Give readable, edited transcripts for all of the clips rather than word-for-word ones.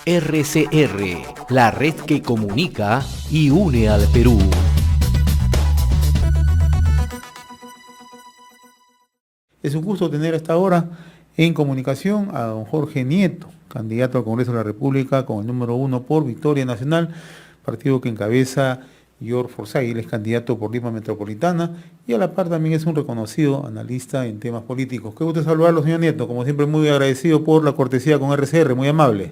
RCR, la red que comunica y une al Perú. Es un gusto tener hasta ahora en comunicación a don Jorge Nieto, candidato al Congreso de la República con el número 1 por Victoria Nacional, partido que encabeza George Forsyth. Él es candidato por Lima Metropolitana y a la par también es un reconocido analista en temas políticos. Qué gusto saludarlo, señor Nieto. Como siempre, muy agradecido por la cortesía con RCR, muy amable.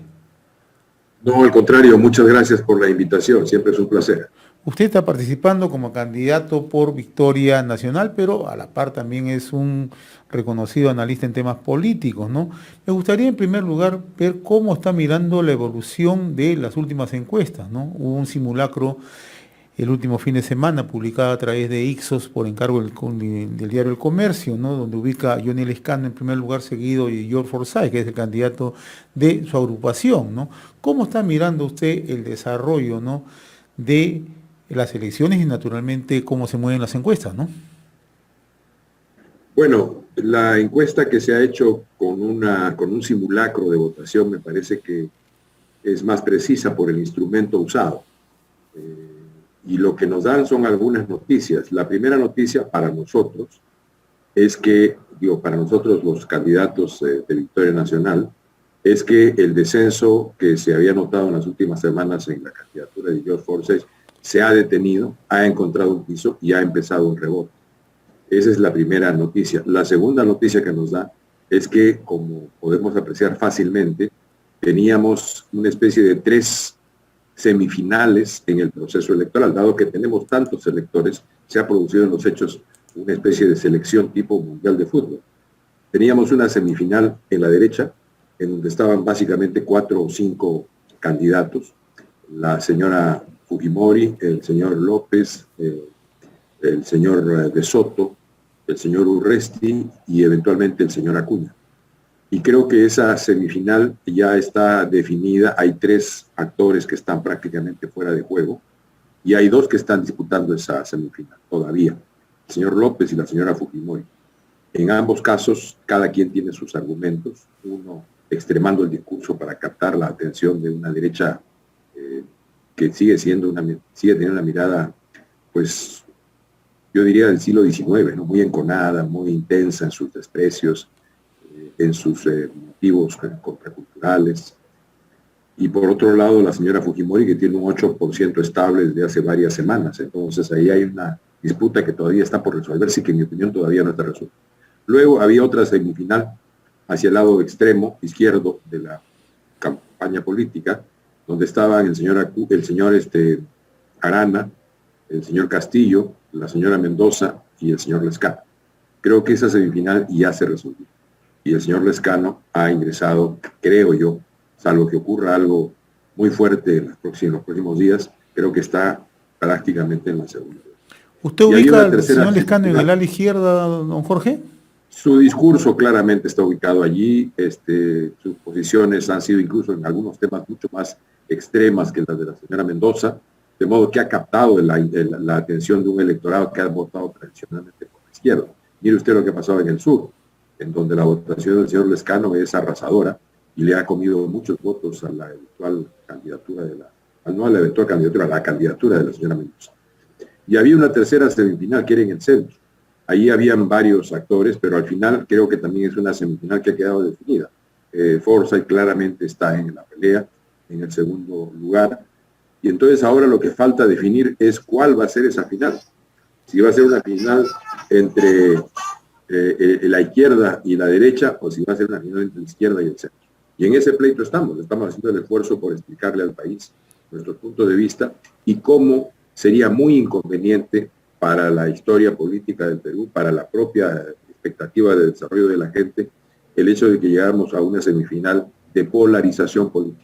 No, al contrario, muchas gracias por la invitación, siempre es un placer. Usted está participando como candidato por Victoria Nacional, pero a la par también es un reconocido analista en temas políticos, ¿no? Me gustaría en primer lugar ver cómo está mirando la evolución de las últimas encuestas, ¿no? Hubo un simulacro el último fin de semana publicado a través de Ixos por encargo del diario El Comercio, ¿no? Donde ubica a Johnny Lescano en primer lugar, seguido de George Forsyth, que es el candidato de su agrupación, ¿no? ¿Cómo está mirando usted el desarrollo, ¿no?, de las elecciones y naturalmente cómo se mueven las encuestas, ¿no? Bueno, la encuesta que se ha hecho con un simulacro de votación me parece que es más precisa por el instrumento usado. Y lo que nos dan son algunas noticias. La primera noticia para nosotros es que, para nosotros los candidatos de Victoria Nacional, es que el descenso que se había notado en las últimas semanas en la candidatura de George Forsyth se ha detenido, ha encontrado un piso y ha empezado un rebote. Esa es la primera noticia. La segunda noticia que nos da es que, como podemos apreciar fácilmente, teníamos una especie de 3 semifinales en el proceso electoral. Dado que tenemos tantos electores, se ha producido en los hechos una especie de selección tipo mundial de fútbol. Teníamos una semifinal en la derecha, en donde estaban básicamente 4 o 5 candidatos. La señora Fujimori, el señor López, el señor De Soto, el señor Urresti y eventualmente el señor Acuña. Y creo que esa semifinal ya está definida. Hay 3 actores que están prácticamente fuera de juego y hay 2 que están disputando esa semifinal todavía, el señor López y la señora Fujimori. En ambos casos, cada quien tiene sus argumentos, uno extremando el discurso para captar la atención de una derecha que sigue teniendo una mirada, pues, yo diría del siglo XIX, ¿no? Muy enconada, muy intensa en sus desprecios, en sus motivos contraculturales. Y por otro lado, la señora Fujimori, que tiene un 8% estable desde hace varias semanas. Entonces ahí hay una disputa que todavía está por resolverse y que en mi opinión todavía no está resuelta. Luego había otra semifinal hacia el lado extremo izquierdo de la campaña política, donde estaban el señor Arana, el señor Castillo, la señora Mendoza y el señor Lescano. Creo que esa semifinal ya se resolvió. Y el señor Lescano ha ingresado, creo yo, salvo que ocurra algo muy fuerte en los próximos días, creo que está prácticamente en la segunda. ¿Usted ubica al señor Lescano en el ala izquierda, don Jorge? Su discurso claramente está ubicado allí, sus posiciones han sido incluso en algunos temas mucho más extremas que las de la señora Mendoza, de modo que ha captado la atención de un electorado que ha votado tradicionalmente por la izquierda. Mire usted lo que ha pasado en el sur, en donde la votación del señor Lescano es arrasadora y le ha comido muchos votos a la eventual candidatura a la candidatura de la señora Mendoza. Y había una tercera semifinal que era en el centro. Ahí habían varios actores, pero al final creo que también es una semifinal que ha quedado definida. Forsyth claramente está en la pelea, en el segundo lugar. Y entonces ahora lo que falta definir es cuál va a ser esa final. Si va a ser una final entre la izquierda y la derecha, o si va a ser una final entre la izquierda y el centro. Y en ese pleito estamos haciendo el esfuerzo por explicarle al país nuestro punto de vista y cómo sería muy inconveniente para la historia política del Perú, para la propia expectativa de desarrollo de la gente, el hecho de que llegáramos a una semifinal de polarización política.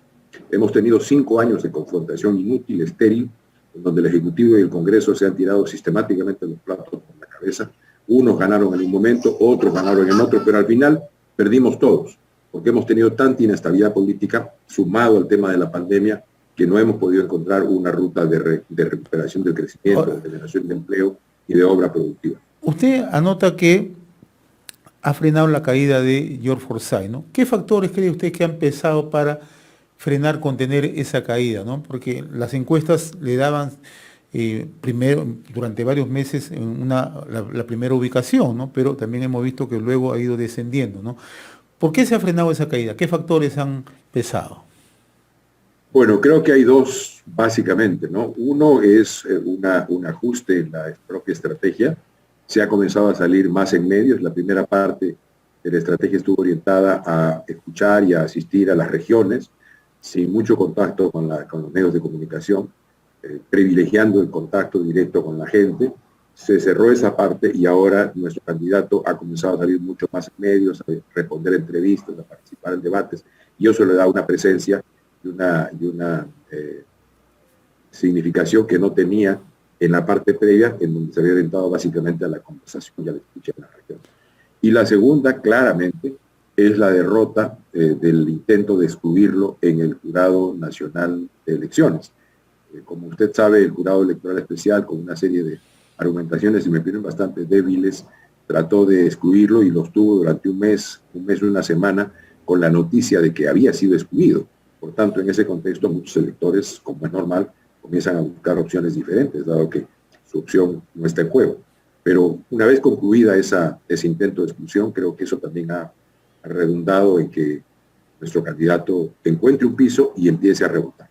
Hemos tenido 5 años de confrontación inútil, estéril, en donde el Ejecutivo y el Congreso se han tirado sistemáticamente los platos por la cabeza. Unos ganaron en un momento, otros ganaron en otro, pero al final perdimos todos, porque hemos tenido tanta inestabilidad política, sumado al tema de la pandemia, que no hemos podido encontrar una ruta de recuperación del crecimiento, de generación de empleo y de obra productiva. Usted anota que ha frenado la caída de George Forsyth, ¿no? ¿Qué factores cree usted que han pesado para frenar, contener esa caída, ¿no? Porque las encuestas le daban primero, durante varios meses, la primera ubicación, ¿no? Pero también hemos visto que luego ha ido descendiendo, ¿no? ¿Por qué se ha frenado esa caída? ¿Qué factores han pesado? Bueno, creo que hay dos, básicamente, ¿no? Uno es un ajuste en la propia estrategia. Se ha comenzado a salir más en medios. La primera parte de la estrategia estuvo orientada a escuchar y a asistir a las regiones, sin mucho contacto con los medios de comunicación, privilegiando el contacto directo con la gente. Se cerró esa parte y ahora nuestro candidato ha comenzado a salir mucho más en medios, a responder entrevistas, a participar en debates, y eso le da una presencia y una significación que no tenía en la parte previa, en donde se había orientado básicamente a la conversación y a la escucha en la región. Y la segunda, claramente, es la derrota del intento de excluirlo en el Jurado Nacional de Elecciones. Como usted sabe, el Jurado Electoral Especial, con una serie de argumentaciones, y me piden bastante débiles, trató de excluirlo y lo estuvo durante un mes, una semana, con la noticia de que había sido excluido. Por tanto, en ese contexto, muchos electores, como es normal, comienzan a buscar opciones diferentes, dado que su opción no está en juego. Pero una vez concluida ese intento de exclusión, creo que eso también ha redundado en que nuestro candidato encuentre un piso y empiece a rebotar.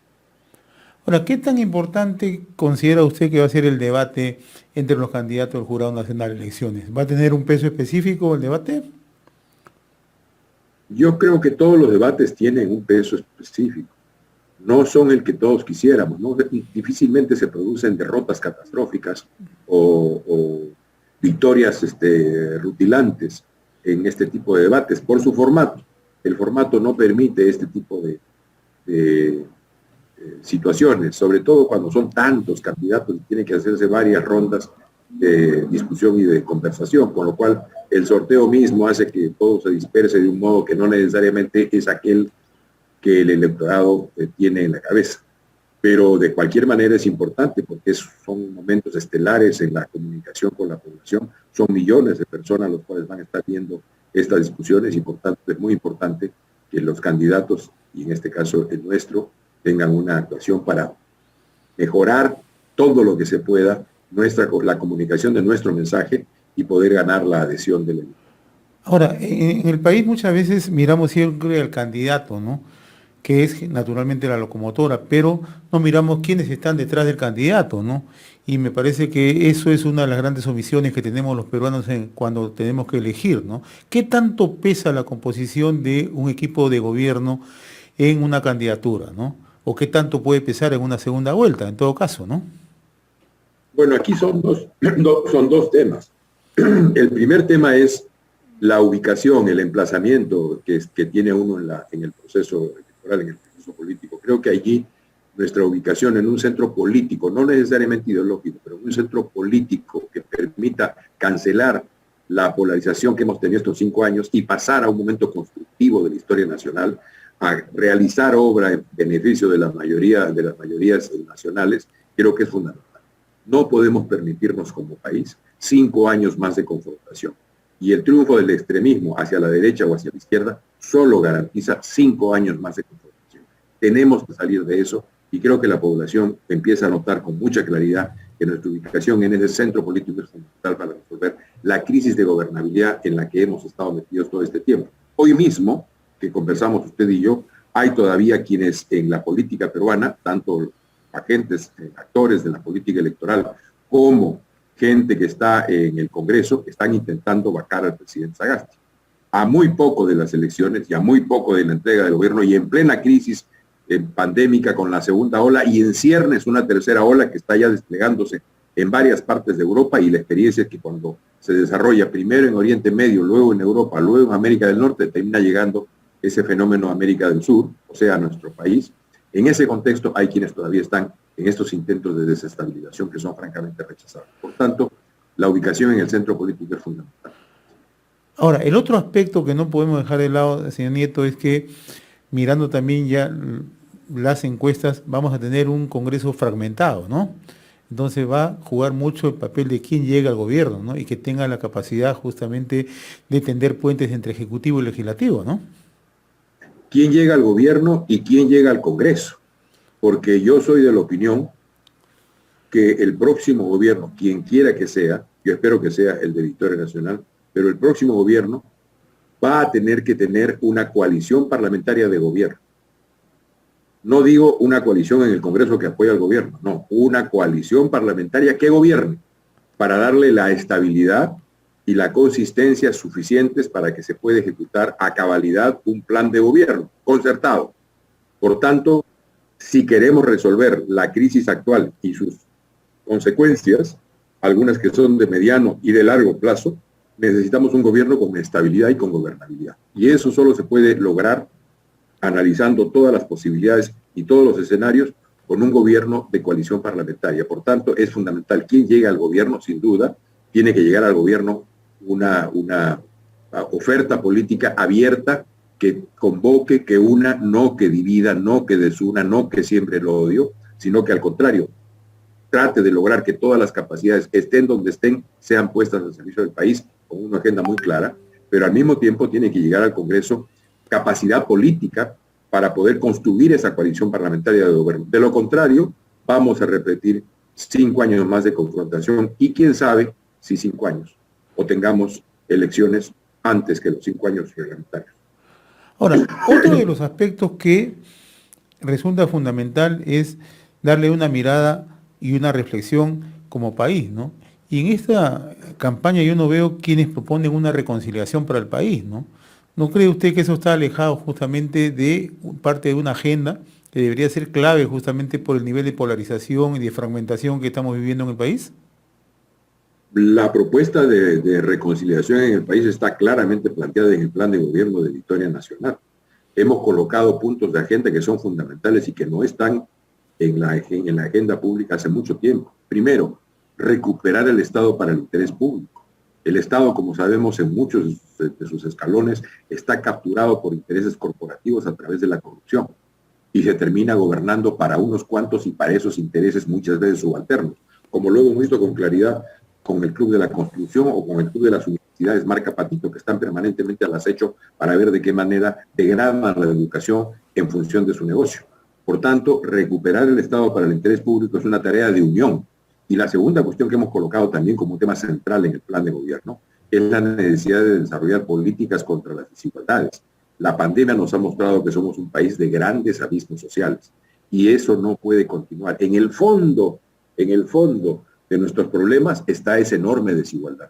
Ahora, ¿qué tan importante considera usted que va a ser el debate entre los candidatos del Jurado Nacional de Elecciones? ¿Va a tener un peso específico el debate? Yo creo que todos los debates tienen un peso específico. No son el que todos quisiéramos, ¿no? Difícilmente se producen derrotas catastróficas o victorias rutilantes en este tipo de debates por su formato. El formato no permite este tipo de situaciones, sobre todo cuando son tantos candidatos y tienen que hacerse varias rondas de discusión y de conversación, con lo cual el sorteo mismo hace que todo se disperse de un modo que no necesariamente es aquel que el electorado tiene en la cabeza. Pero de cualquier manera es importante porque son momentos estelares en la comunicación con la población, son millones de personas los cuales van a estar viendo estas discusiones y por tanto es muy importante que los candidatos, y en este caso el nuestro, tengan una actuación para mejorar todo lo que se pueda la comunicación de nuestro mensaje y poder ganar la adhesión del electorado. Ahora, en el país muchas veces miramos siempre al candidato, ¿no? Que es naturalmente la locomotora, pero no miramos quiénes están detrás del candidato, ¿no? Y me parece que eso es una de las grandes omisiones que tenemos los peruanos cuando tenemos que elegir, ¿no? ¿Qué tanto pesa la composición de un equipo de gobierno en una candidatura, ¿no? ¿O qué tanto puede pesar en una segunda vuelta, en todo caso, ¿no? Bueno, aquí son dos temas. El primer tema es la ubicación, el emplazamiento que tiene uno en el proceso electoral, en el proceso político. Creo que allí nuestra ubicación en un centro político, no necesariamente ideológico, pero en un centro político que permita cancelar la polarización que hemos tenido estos 5 años y pasar a un momento constructivo de la historia nacional, a realizar obra en beneficio de las mayorías nacionales, creo que es fundamental. No podemos permitirnos como país 5 años más de confrontación. Y el triunfo del extremismo hacia la derecha o hacia la izquierda solo garantiza 5 años más de confrontación. Tenemos que salir de eso y creo que la población empieza a notar con mucha claridad que nuestra ubicación en ese centro político es fundamental para resolver la crisis de gobernabilidad en la que hemos estado metidos todo este tiempo. Hoy mismo, que conversamos usted y yo, hay todavía quienes en la política peruana, tanto agentes, actores de la política electoral, como gente que está en el Congreso, están intentando vacar al presidente Sagasti. A muy poco de las elecciones y a muy poco de la entrega del gobierno y en plena crisis pandémica con la segunda ola y en ciernes una tercera ola que está ya desplegándose en varias partes de Europa, y la experiencia es que cuando se desarrolla primero en Oriente Medio, luego en Europa, luego en América del Norte, termina llegando ese fenómeno a América del Sur, o sea, a nuestro país. En ese contexto hay quienes todavía están en estos intentos de desestabilización que son francamente rechazados. Por tanto, la ubicación en el centro político es fundamental. Ahora, el otro aspecto que no podemos dejar de lado, señor Nieto, es que mirando también ya las encuestas, vamos a tener un Congreso fragmentado, ¿no? Entonces va a jugar mucho el papel de quién llega al gobierno, ¿no? Y que tenga la capacidad justamente de tender puentes entre Ejecutivo y Legislativo, ¿no? quién llega al gobierno y quién llega al Congreso. Porque yo soy de la opinión que el próximo gobierno, quien quiera que sea, yo espero que sea el de Victoria Nacional, pero el próximo gobierno va a tener que tener una coalición parlamentaria de gobierno. No digo una coalición en el Congreso que apoya al gobierno, no, una coalición parlamentaria que gobierne para darle la estabilidad y la consistencia suficientes para que se pueda ejecutar a cabalidad un plan de gobierno concertado. Por tanto, si queremos resolver la crisis actual y sus consecuencias, algunas que son de mediano y de largo plazo, necesitamos un gobierno con estabilidad y con gobernabilidad. Y eso solo se puede lograr analizando todas las posibilidades y todos los escenarios con un gobierno de coalición parlamentaria. Por tanto, es fundamental quien llegue al gobierno, sin duda, tiene que llegar al gobierno una oferta política abierta que convoque, que una, no que divida, no que desuna, no que siembre el odio, sino que al contrario, trate de lograr que todas las capacidades, estén donde estén, sean puestas al servicio del país con una agenda muy clara, pero al mismo tiempo tiene que llegar al Congreso capacidad política para poder construir esa coalición parlamentaria de gobierno. De lo contrario, vamos a repetir 5 años más de confrontación y quién sabe si 5 años o tengamos elecciones antes que los 5 años reglamentarios. Ahora, otro de los aspectos que resulta fundamental es darle una mirada y una reflexión como país, ¿no? Y en esta campaña yo no veo quienes proponen una reconciliación para el país, ¿no? ¿No cree usted que eso está alejado justamente de parte de una agenda que debería ser clave justamente por el nivel de polarización y de fragmentación que estamos viviendo en el país? La propuesta de reconciliación en el país está claramente planteada en el plan de gobierno de Victoria Nacional. Hemos colocado puntos de agenda que son fundamentales y que no están en la agenda pública hace mucho tiempo. Primero, recuperar el Estado para el interés público. El Estado, como sabemos, en muchos de sus escalones está capturado por intereses corporativos a través de la corrupción y se termina gobernando para unos cuantos y para esos intereses muchas veces subalternos, como lo hemos visto con claridad con el Club de la Construcción o con el Club de las Universidades Marca Patito, que están permanentemente al acecho para ver de qué manera degradan la educación en función de su negocio. Por tanto, recuperar el Estado para el interés público es una tarea de unión. Y la segunda cuestión que hemos colocado también como tema central en el plan de gobierno es la necesidad de desarrollar políticas contra las desigualdades. La pandemia nos ha mostrado que somos un país de grandes abismos sociales y eso no puede continuar. En el fondo de nuestros problemas está esa enorme desigualdad.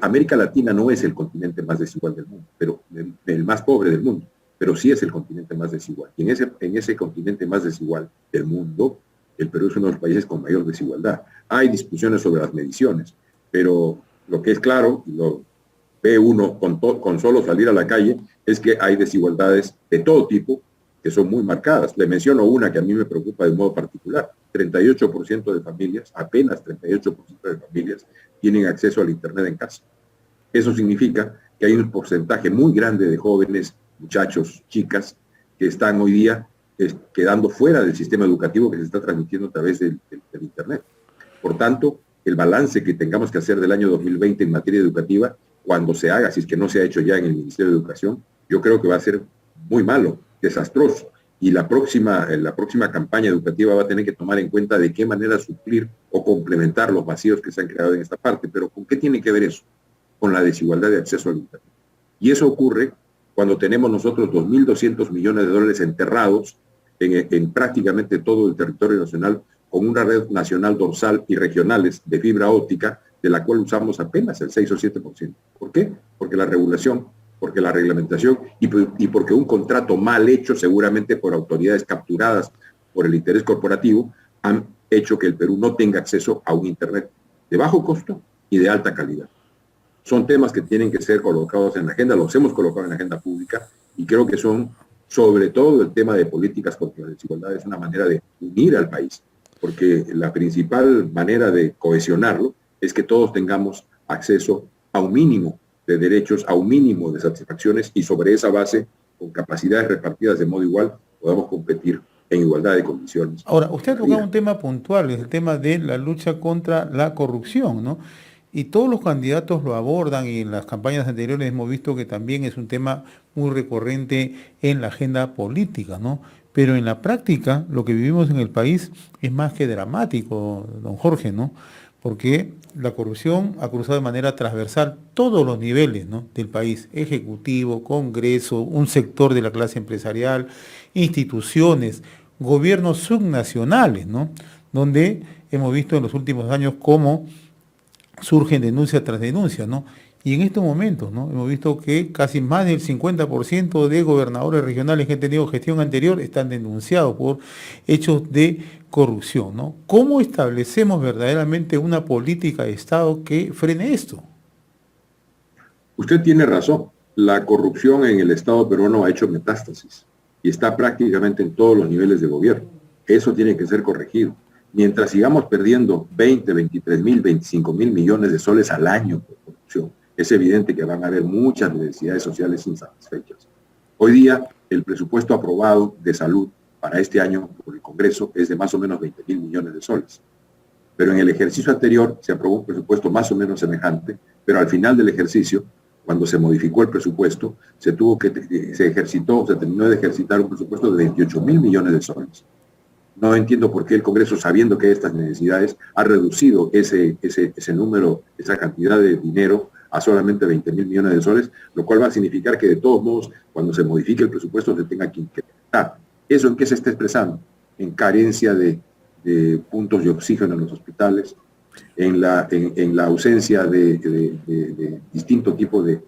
América Latina no es el continente más desigual del mundo, pero el más pobre del mundo, pero sí es el continente más desigual. Y en ese continente más desigual del mundo, el Perú es uno de los países con mayor desigualdad. Hay discusiones sobre las mediciones, pero lo que es claro, y lo ve uno con solo salir a la calle, es que hay desigualdades de todo tipo que son muy marcadas. Le menciono una que a mí me preocupa de modo particular. 38% de familias, apenas 38% de familias, tienen acceso al Internet en casa. Eso significa que hay un porcentaje muy grande de jóvenes, muchachos, chicas, que están hoy día quedando fuera del sistema educativo que se está transmitiendo a través del Internet. Por tanto, el balance que tengamos que hacer del año 2020 en materia educativa, cuando se haga, si es que no se ha hecho ya en el Ministerio de Educación, yo creo que va a ser muy malo, desastroso. Y la próxima campaña educativa va a tener que tomar en cuenta de qué manera suplir o complementar los vacíos que se han creado en esta parte. Pero ¿con qué tiene que ver eso? Con la desigualdad de acceso al Internet. Y eso ocurre cuando tenemos nosotros 2.200 millones de dólares enterrados en prácticamente todo el territorio nacional, con una red nacional dorsal y regionales de fibra óptica, de la cual usamos apenas el 6 o 7%. ¿Por qué? Porque la regulación, porque la reglamentación y porque un contrato mal hecho, seguramente por autoridades capturadas por el interés corporativo, han hecho que el Perú no tenga acceso a un Internet de bajo costo y de alta calidad. Son temas que tienen que ser colocados en la agenda, los hemos colocado en la agenda pública y creo que son, sobre todo el tema de políticas contra la desigualdad, es una manera de unir al país, porque la principal manera de cohesionarlo es que todos tengamos acceso a un mínimo de derechos, a un mínimo de satisfacciones y sobre esa base, con capacidades repartidas de modo igual, podamos competir en igualdad de condiciones. Ahora, usted ha tocado un tema puntual, es el tema de la lucha contra la corrupción, ¿no? y todos los candidatos lo abordan y en las campañas anteriores hemos visto que también es un tema muy recurrente en la agenda política, ¿no? Pero en la práctica lo que vivimos en el país es más que dramático, don Jorge, ¿no? Porque la corrupción ha cruzado de manera transversal todos los niveles, ¿no?, del país: ejecutivo, Congreso, un sector de la clase empresarial, instituciones, gobiernos subnacionales, ¿no?, donde hemos visto en los últimos años cómo surgen denuncia tras denuncia, ¿no? Y en estos momentos, ¿no?, hemos visto que casi más del 50% de gobernadores regionales que han tenido gestión anterior están denunciados por hechos de corrupción, ¿no? ¿Cómo establecemos verdaderamente una política de Estado que frene esto? Usted tiene razón. La corrupción en el Estado peruano ha hecho metástasis y está prácticamente en todos los niveles de gobierno. Eso tiene que ser corregido. Mientras sigamos perdiendo 20, 23 mil, 25 mil millones de soles al año por corrupción, es evidente que van a haber muchas necesidades sociales insatisfechas. Hoy día, el presupuesto aprobado de salud para este año por el Congreso es de más o menos 20 mil millones de soles. Pero en el ejercicio anterior se aprobó un presupuesto más o menos semejante, pero al final del ejercicio, cuando se modificó el presupuesto, se terminó de ejercitar un presupuesto de 28 mil millones de soles. No entiendo por qué el Congreso, sabiendo que estas necesidades, ha reducido ese número, esa cantidad de dinero a solamente 20 mil millones de soles, lo cual va a significar que de todos modos, cuando se modifique el presupuesto, se tenga que incrementar. ¿Eso en qué se está expresando? En carencia de puntos de oxígeno en los hospitales, en la ausencia de distinto tipo de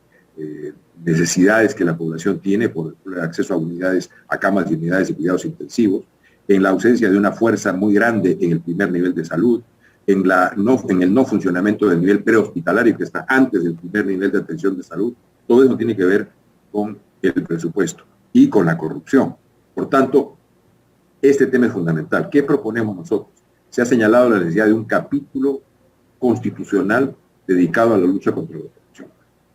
necesidades que la población tiene por el acceso a unidades, a camas y unidades de cuidados intensivos, en la ausencia de una fuerza muy grande en el primer nivel de salud, en el no funcionamiento del nivel prehospitalario que está antes del primer nivel de atención de salud. Todo eso tiene que ver con el presupuesto y con la corrupción. Por tanto, este tema es fundamental. ¿Qué proponemos nosotros? Se ha señalado la necesidad de un capítulo constitucional dedicado a la lucha contra la corrupción.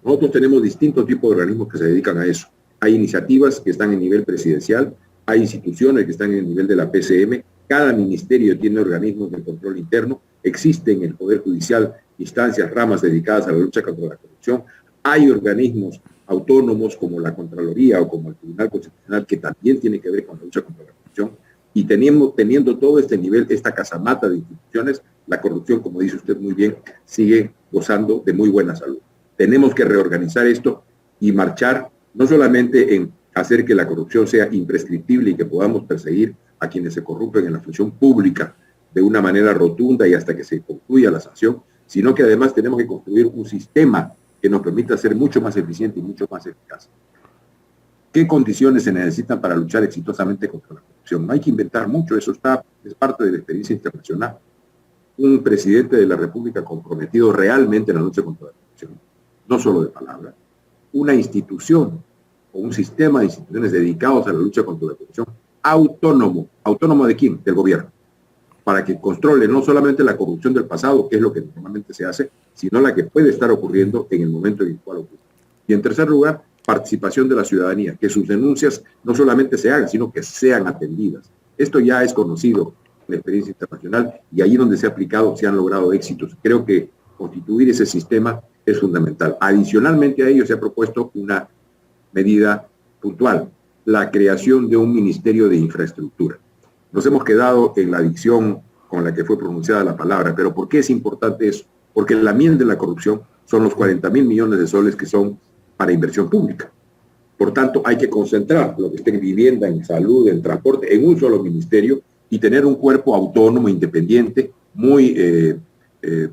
Nosotros tenemos distintos tipos de organismos que se dedican a eso. Hay iniciativas que están en nivel presidencial, hay instituciones que están en el nivel de la PCM, cada ministerio tiene organismos de control interno, existen en el Poder Judicial instancias, ramas dedicadas a la lucha contra la corrupción, hay organismos autónomos como la Contraloría o como el Tribunal Constitucional que también tiene que ver con la lucha contra la corrupción, y teniendo todo este nivel, esta casamata de instituciones, la corrupción, como dice usted muy bien, sigue gozando de muy buena salud. Tenemos que reorganizar esto y marchar no solamente en hacer que la corrupción sea imprescriptible y que podamos perseguir a quienes se corrompen en la función pública de una manera rotunda y hasta que se concluya la sanción, sino que además tenemos que construir un sistema que nos permita ser mucho más eficiente y mucho más eficaz. ¿Qué condiciones se necesitan para luchar exitosamente contra la corrupción? No hay que inventar mucho, eso es parte de la experiencia internacional. Un presidente de la República comprometido realmente en la lucha contra la corrupción, no solo de palabra, una institución o un sistema de instituciones dedicados a la lucha contra la corrupción autónomo. ¿Autónomo de quién? Del gobierno. Para que controle no solamente la corrupción del pasado, que es lo que normalmente se hace, sino la que puede estar ocurriendo en el momento en el cual ocurre. Y en tercer lugar, participación de la ciudadanía, que sus denuncias no solamente se hagan, sino que sean atendidas. Esto ya es conocido en la experiencia internacional y allí donde se ha aplicado se han logrado éxitos. Creo que constituir ese sistema es fundamental. Adicionalmente a ello se ha propuesto una medida puntual, la creación de un ministerio de infraestructura. Nos hemos quedado en la dicción con la que fue pronunciada la palabra, pero ¿por qué es importante eso? Porque la miel de la corrupción son los 40 mil millones de soles que son para inversión pública. Por tanto, hay que concentrar lo que esté en vivienda, en salud, en transporte, en un solo ministerio y tener un cuerpo autónomo, independiente, muy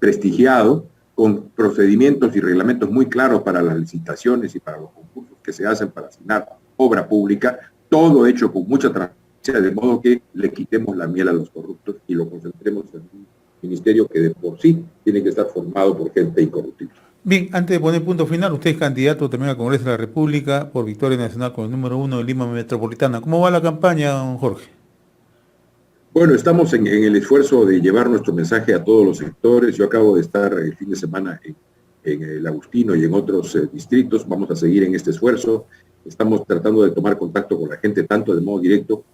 prestigiado, con procedimientos y reglamentos muy claros para las licitaciones y para los concursos que se hacen para asignar obra pública, todo hecho con mucha transparencia, de modo que le quitemos la miel a los corruptos y lo concentremos en un ministerio que de por sí tiene que estar formado por gente incorruptible. Bien, antes de poner punto final, usted es candidato también al Congreso de la República por Victoria Nacional con el número 1 de Lima Metropolitana. ¿Cómo va la campaña, don Jorge? Bueno, estamos en el esfuerzo de llevar nuestro mensaje a todos los sectores. Yo acabo de estar el fin de semana en el Agustino y en otros distritos. Vamos a seguir en este esfuerzo. Estamos tratando de tomar contacto con la gente, tanto de modo directo,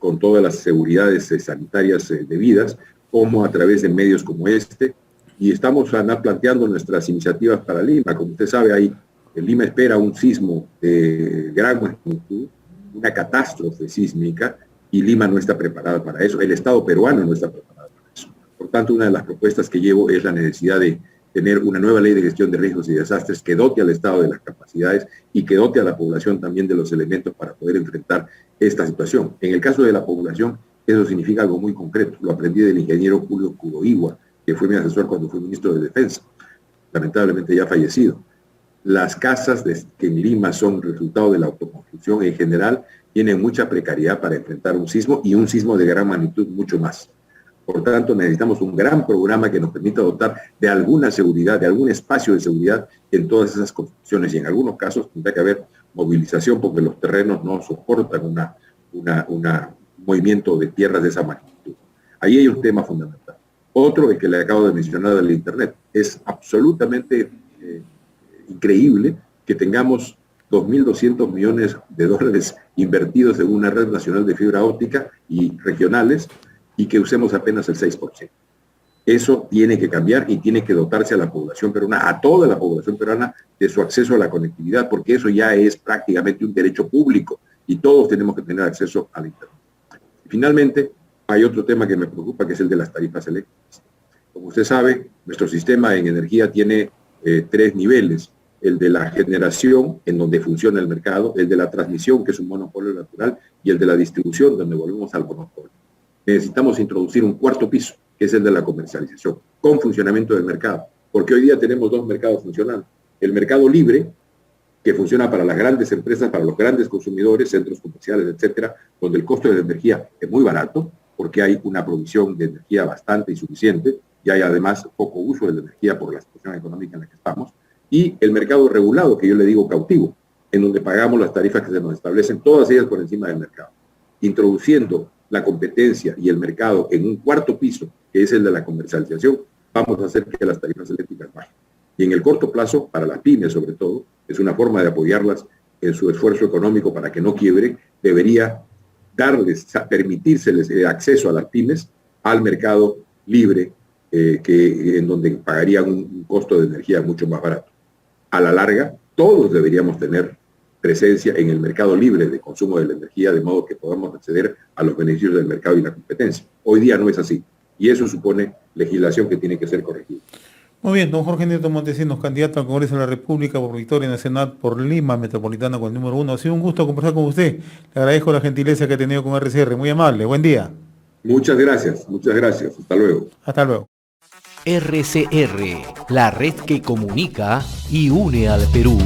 con todas las seguridades sanitarias debidas, como a través de medios como este. y estamos planteando nuestras iniciativas para Lima. Como usted sabe, Lima espera un sismo de gran magnitud, una catástrofe sísmica, y Lima no está preparada para eso. El Estado peruano no está preparado para eso. Por tanto, una de las propuestas que llevo es la necesidad de tener una nueva ley de gestión de riesgos y desastres que dote al Estado de las capacidades y que dote a la población también de los elementos para poder enfrentar esta situación. En el caso de la población, eso significa algo muy concreto. Lo aprendí del ingeniero Julio Kuroiwa, que fue mi asesor cuando fui ministro de Defensa, lamentablemente ya fallecido. Las casas que en Lima son resultado de la autoconstrucción en general tienen mucha precariedad para enfrentar un sismo, y un sismo de gran magnitud mucho más. Por tanto, necesitamos un gran programa que nos permita dotar de alguna seguridad, de algún espacio de seguridad en todas esas construcciones, y en algunos casos tendrá que haber movilización porque los terrenos no soportan un movimiento de tierras de esa magnitud. Ahí hay un tema fundamental. Otro es que le acabo de mencionar del Internet. Es absolutamente increíble que tengamos 2.200 millones de dólares invertidos en una red nacional de fibra óptica y regionales, y que usemos apenas el 6%. Eso tiene que cambiar y tiene que dotarse a la población peruana, a toda la población peruana, de su acceso a la conectividad, porque eso ya es prácticamente un derecho público y todos tenemos que tener acceso al Internet. Finalmente, hay otro tema que me preocupa, que es el de las tarifas eléctricas. Como usted sabe, nuestro sistema en energía tiene 3 niveles: el de la generación, en donde funciona el mercado; el de la transmisión, que es un monopolio natural; y el de la distribución, donde volvemos al monopolio. Necesitamos introducir un cuarto piso, que es el de la comercialización, con funcionamiento del mercado, porque hoy día tenemos 2 mercados funcionando: el mercado libre, que funciona para las grandes empresas, para los grandes consumidores, centros comerciales, etcétera, donde el costo de la energía es muy barato, porque hay una provisión de energía bastante y suficiente, y hay además poco uso de la energía por la situación económica en la que estamos; y el mercado regulado, que yo le digo cautivo, en donde pagamos las tarifas que se nos establecen, todas ellas por encima del mercado. Introduciendo la competencia y el mercado en un cuarto piso, que es el de la comercialización, vamos a hacer que las tarifas eléctricas bajen. Y en el corto plazo, para las pymes sobre todo, es una forma de apoyarlas en su esfuerzo económico para que no quiebre. Debería permitírseles acceso a las pymes al mercado libre, en donde pagarían un costo de energía mucho más barato. A la larga, todos deberíamos tener presencia en el mercado libre de consumo de la energía, de modo que podamos acceder a los beneficios del mercado y la competencia. Hoy día no es así, y eso supone legislación que tiene que ser corregida. Muy bien, don Jorge Nieto Montesinos, candidato al Congreso de la República por Victoria Nacional por Lima Metropolitana con el número 1. Ha sido un gusto conversar con usted. Le agradezco la gentileza que ha tenido con RCR. Muy amable. Buen día. Muchas gracias, muchas gracias. Hasta luego. Hasta luego. RCR, la red que comunica y une al Perú.